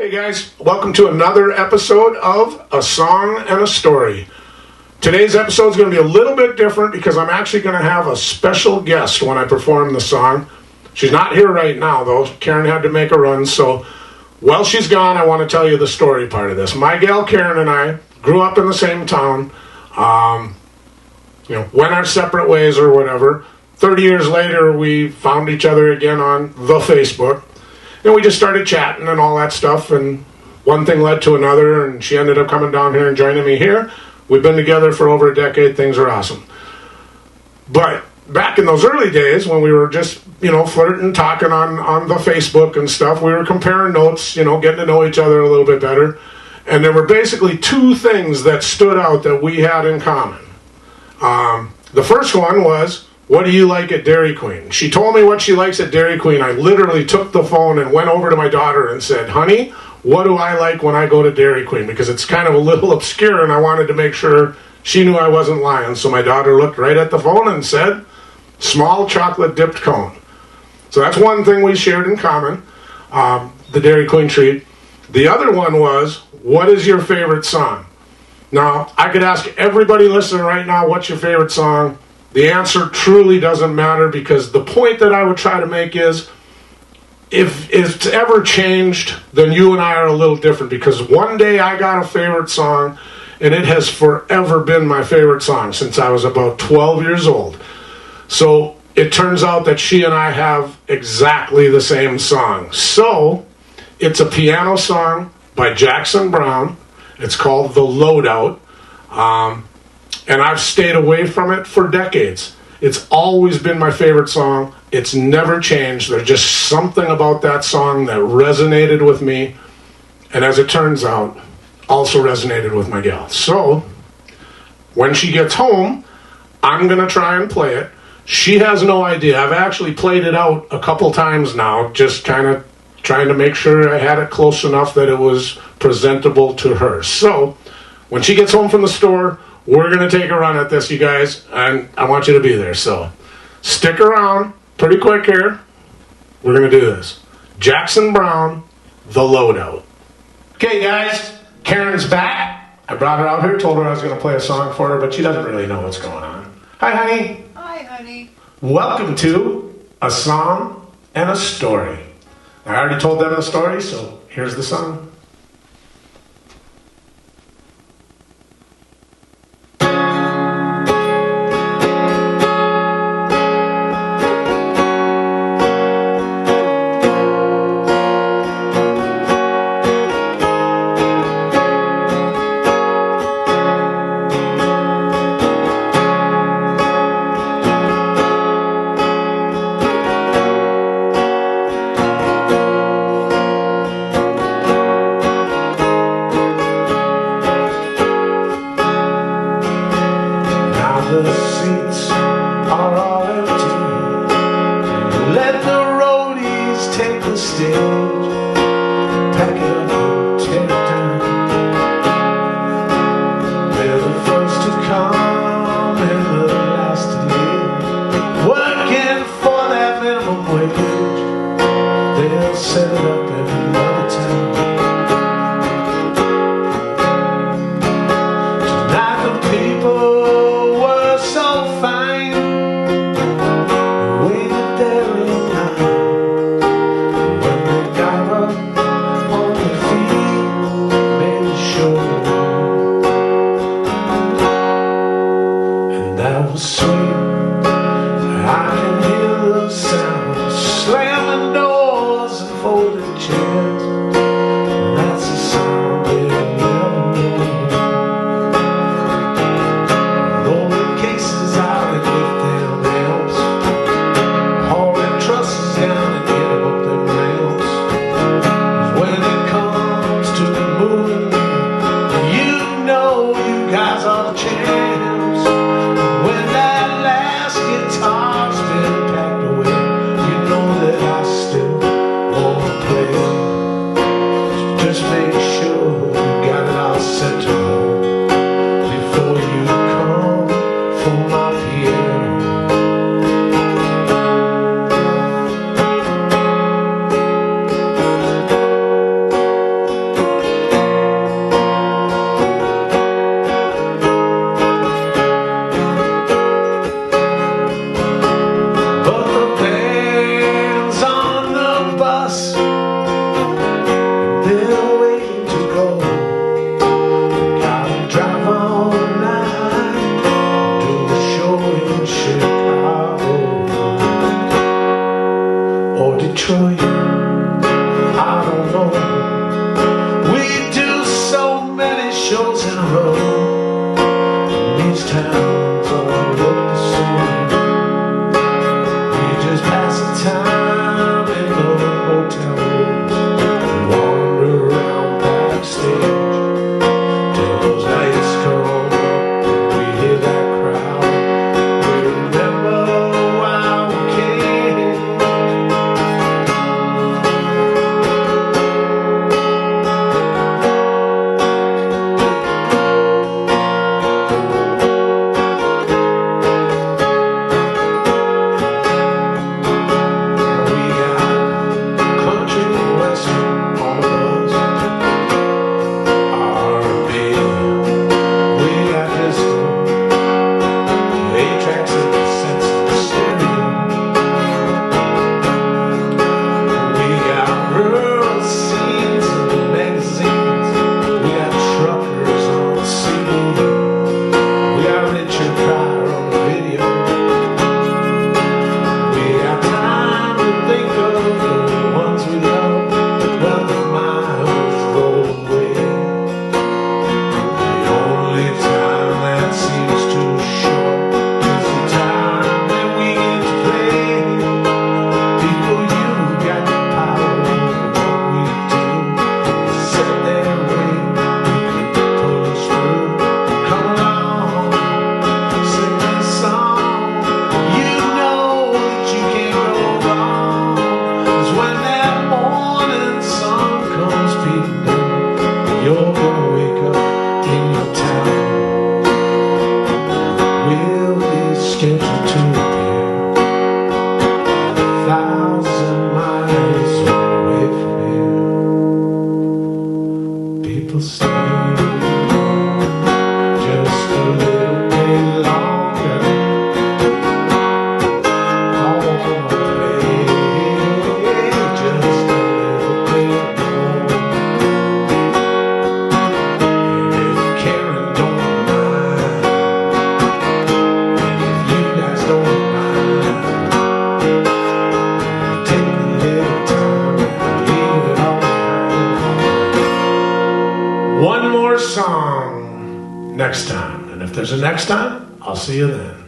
Hey guys, welcome to another episode of A Song and a Story. Today's episode is going to be a little bit different because I'm actually going to have a special guest when I perform the song. She's not here right now though. Karen had to make a run, so while she's gone, I want to tell you the story part of this. My gal Karen and I grew up in the same town, went our separate ways or whatever. 30 years later, we found each other again on the Facebook. And we just started chatting and all that stuff, and one thing led to another, and she ended up coming down here and joining me here. We've been together for over a decade. Things are awesome. But back in those early days when we were just, flirting, talking on the Facebook and stuff, we were comparing notes, getting to know each other a little bit better. And there were basically two things that stood out that we had in common. The first one was, what do you like at Dairy Queen? She told me what she likes at Dairy Queen. I literally took the phone and went over to my daughter and said, honey, what do I like when I go to Dairy Queen? Because it's kind of a little obscure and I wanted to make sure she knew I wasn't lying. So my daughter looked right at the phone and said, small chocolate dipped cone. So that's one thing we shared in common, the Dairy Queen treat. The other one was, what is your favorite song? Now, I could ask everybody listening right now, what's your favorite song? The answer truly doesn't matter, because the point that I would try to make is, if it's ever changed, then you and I are a little different, because one day I got a favorite song, and it has forever been my favorite song since I was about 12 years old. So it turns out that she and I have exactly the same song. So it's a piano song by Jackson Browne. It's called The Load Out. And I've stayed away from it for decades. It's always been my favorite song. It's never changed. There's just something about that song that resonated with me. And as it turns out, also resonated with my gal. So, when she gets home, I'm going to try and play it. She has no idea. I've actually played it out a couple times now, just kind of trying to make sure I had it close enough that it was presentable to her. So, when she gets home from the store, we're going to take a run at this, you guys, and I want you to be there. So stick around pretty quick here. We're going to do this. Jackson Browne, The Load Out. Okay, guys, Karen's back. I brought her out here, told her I was going to play a song for her, but she doesn't really know what's going on. Hi, honey. Hi, honey. Welcome to A Song and a Story. I already told them the story, so here's the song. The seats are all empty. Let the roadies take the stage. Pack it up and tear it down. They're the first to come and the last to leave. Working for that minimum wage. They'll set it up every other town. Tonight the people sweet, I can hear the sound, slamming doors and folding chairs. That's the sound they never know. Rolling cases out and lift them nails, hauling trusses down and getting up them rails. When it comes to moving me, you know you guys are the champs. When that last guitar's been packed away, you know that I still wanna play. So just make sure you got it all set to go before you come for my piano. people stay just a little bit longer. I wanna play just a little bit more. And if Karen don't mind, and if you guys don't mind, take a little time and leave it all behind. One more song next time, and if there's a next time, I'll see you then.